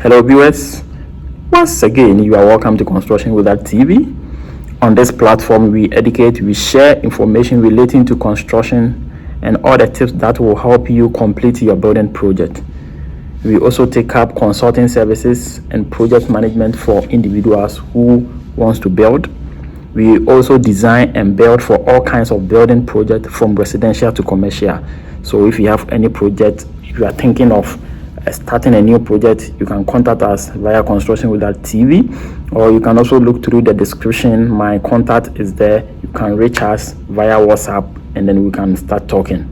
Hello viewers, once again you are welcome to constructionwizardtv. On this platform we educate, we share information relating to construction and all the tips that will help you complete your building project. We also take up consulting services and project management for individuals who wants to build. We also design and build for all kinds of building projects from residential to commercial. So if you have any project, if you are thinking of starting a new project, you can contact us via constructionwizardtv, or you can also look through the description. My contact is there. You can reach us via WhatsApp and then we can start talking.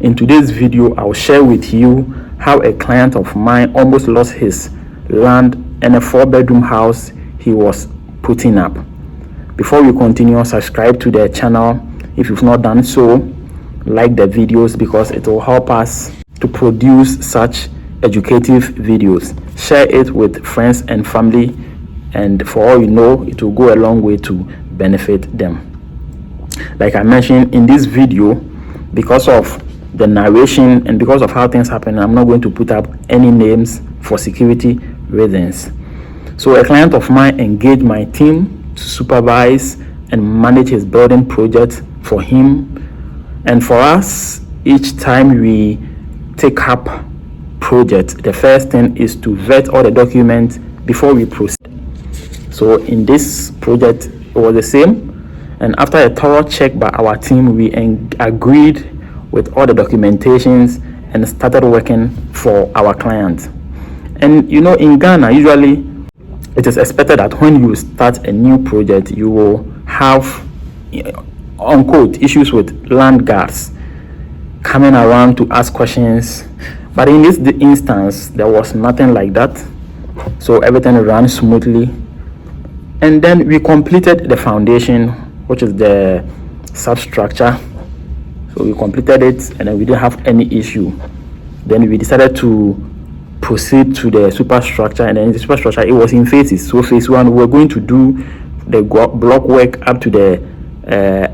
In today's video, I'll share with you how a client of mine almost lost his land and a 4-bedroom house he was putting up. Before we continue, subscribe to the channel if you've not done so. Like the videos because it will help us to produce such educative videos. Share it with friends and family, and for all you know, it will go a long way to benefit them. Like I mentioned in this video, because of the narration and because of how things happen, I'm not going to put up any names for security reasons. So a client of mine engaged my team to supervise and manage his building project for him and for us. Each time we take up project, the first thing is to vet all the documents before we proceed. So in this project it was the same, and after a thorough check by our team, we agreed with all the documentations and started working for our client. And you know, in Ghana usually it is expected that when you start a new project you will have unquote issues with land guards coming around to ask questions, but in this instance there was nothing like that. So everything ran smoothly, and then we completed the foundation, which is the substructure. So we completed it and then we didn't have any issue. Then we decided to proceed to the superstructure, and then the superstructure, it was in phases. So phase 1, we were going to do the block work up to the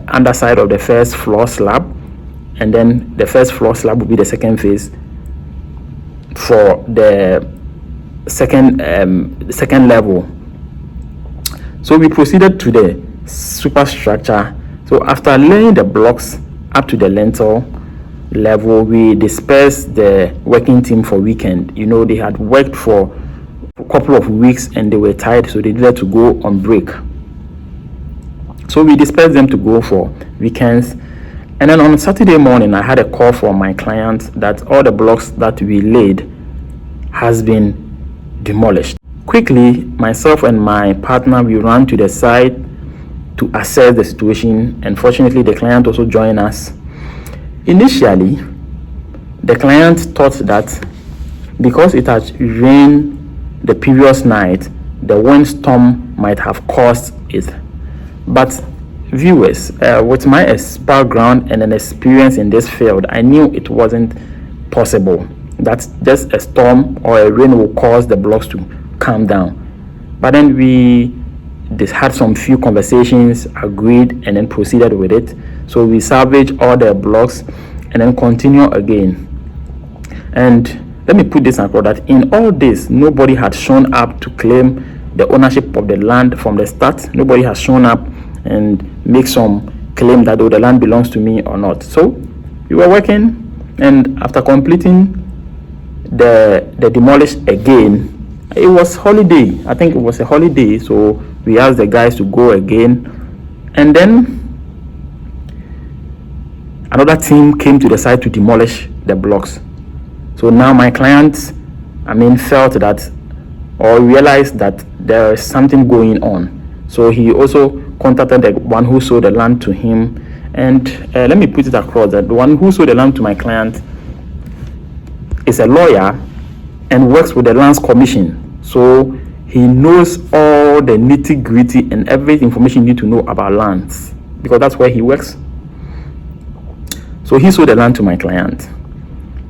underside of the first floor slab, and then the first floor slab will be the second phase for the second level. So we proceeded to the superstructure. So after laying the blocks up to the lintel level, we dispersed the working team for weekend. You know, they had worked for a couple of weeks and they were tired, so they needed to go on break. So we dispersed them to go for weekends. And then on Saturday morning, I had a call from my client that all the blocks that we laid has been demolished. Quickly, myself and my partner, we ran to the site to assess the situation, and fortunately the client also joined us. Initially, the client thought that because it had rained the previous night, the windstorm might have caused it. But viewers, with my background and an experience in this field, I knew it wasn't possible that just a storm or a rain will cause the blocks to calm down. But then we just had some few conversations, agreed, and then proceeded with it. So we salvaged all the blocks and then continue again. And let me put this across that in all this, nobody had shown up to claim the ownership of the land from the start. Nobody has shown up and make some claim that the land belongs to me or not. So we were working, and after completing the demolish again, it was holiday. I think it was a holiday, so we asked the guys to go again, and then another team came to the site to demolish the blocks. So now my client, felt that or realized that there is something going on. So he also contacted the one who sold the land to him, and let me put it across that the one who sold the land to my client is a lawyer and works with the Lands Commission. So he knows all the nitty-gritty and every information you need to know about lands, because that's where he works. So he sold the land to my client.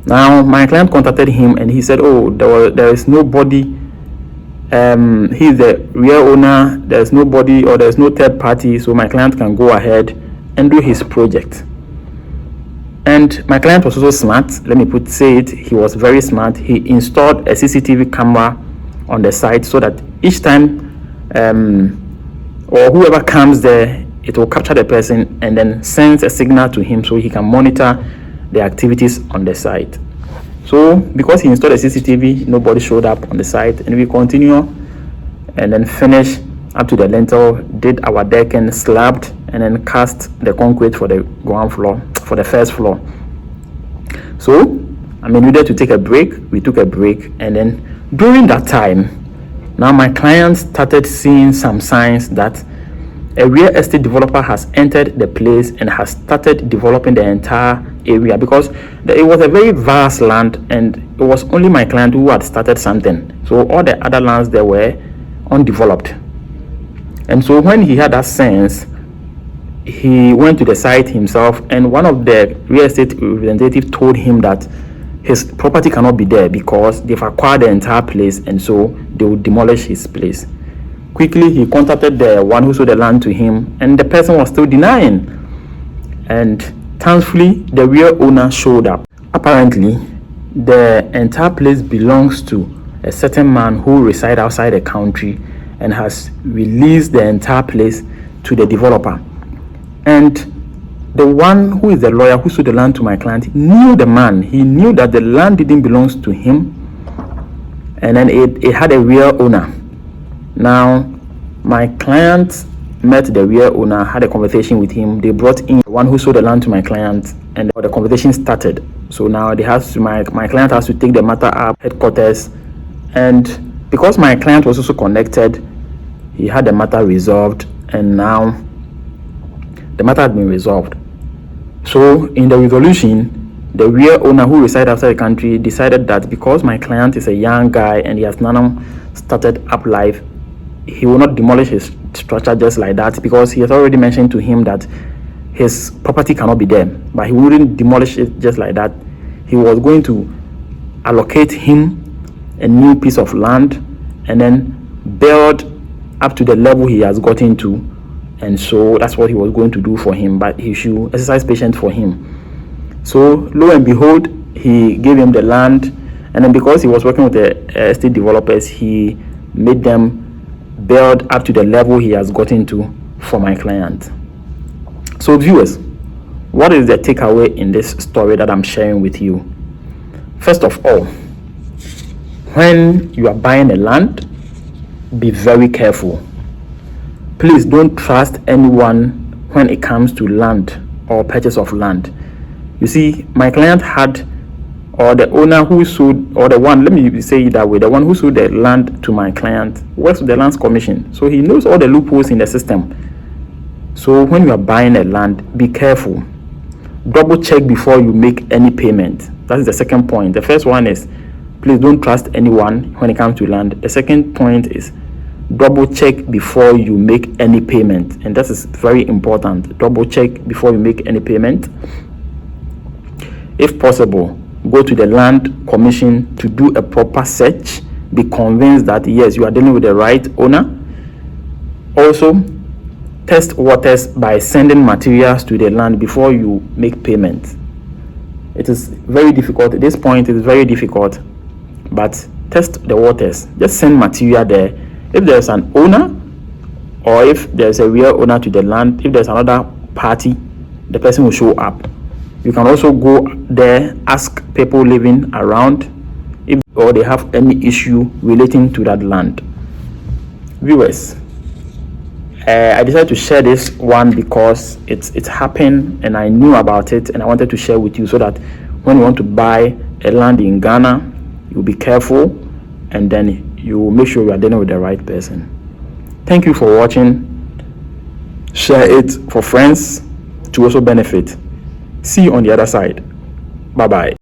Now my client contacted him and he said, oh, there is nobody, he's the real owner, there's nobody or there's no third party, so my client can go ahead and do his project. And my client was also smart. Let me say it. He was very smart. He installed a CCTV camera on the site so that each time or whoever comes there, it will capture the person and then sends a signal to him so he can monitor the activities on the site. So because he installed a CCTV, nobody showed up on the site, and we continue and then finish up to the lintel, did our decking, slabbed, and then cast the concrete for the ground floor, for the first floor. So we needed to take a break. We took a break, and then during that time, now my client started seeing some signs that a real estate developer has entered the place and has started developing the entire area, because it was a very vast land and it was only my client who had started something. So all the other lands there were undeveloped. And so when he had that sense, he went to the site himself, and one of the real estate representatives told him that his property cannot be there because they've acquired the entire place, and so they will demolish his place. Quickly, he contacted the one who sold the land to him, and the person was still denying. And thankfully, the real owner showed up. Apparently, the entire place belongs to a certain man who resides outside the country and has released the entire place to the developer. And the one who is the lawyer who sold the land to my client knew the man. He knew that the land didn't belong to him, and then it had a real owner. Now, my client met the real owner, had a conversation with him. They brought in the one who sold the land to my client, and the conversation started. So now my client has to take the matter up headquarters, and because my client was also connected, he had the matter resolved, and now the matter had been resolved. So in the resolution, the real owner who resides outside the country decided that because my client is a young guy and he has now started up life, he will not demolish his structure just like that, because he has already mentioned to him that his property cannot be there. But he wouldn't demolish it just like that. He was going to allocate him a new piece of land and then build up to the level he has gotten to. And so that's what he was going to do for him, but he should exercise patience for him. So lo and behold, he gave him the land, and then because he was working with the estate developers, he made them build up to the level he has gotten to for my client. So viewers, what is the takeaway in this story that I'm sharing with you? First of all, when you are buying a land, be very careful. Please don't trust anyone when it comes to land or purchase of land. You see, my client had, or the owner who sold, or the one, let me say it that way, the one who sold the land to my client works with the Lands Commission. So he knows all the loopholes in the system. So when you are buying a land, be careful. Double check before you make any payment. That is the second point. The first one is, please don't trust anyone when it comes to land. The second point is, double check before you make any payment, and that is very important. Double check before you make any payment. If possible, go to the Land Commission to do a proper search. Be convinced that yes, you are dealing with the right owner. Also, test waters by sending materials to the land before you make payment. It is very difficult. At this point, it is very difficult, but test the waters. Just send material there. If there's an owner, or if there's a real owner to the land, if there's another party, the person will show up. You can also go there, ask people living around if or they have any issue relating to that land. Viewers, I decided to share this one because it's happened and I knew about it, and I wanted to share with you so that when you want to buy a land in Ghana, you'll be careful, and then you make sure you are dealing with the right person. Thank you for watching. Share it for friends to also benefit. See you on the other side. Bye bye.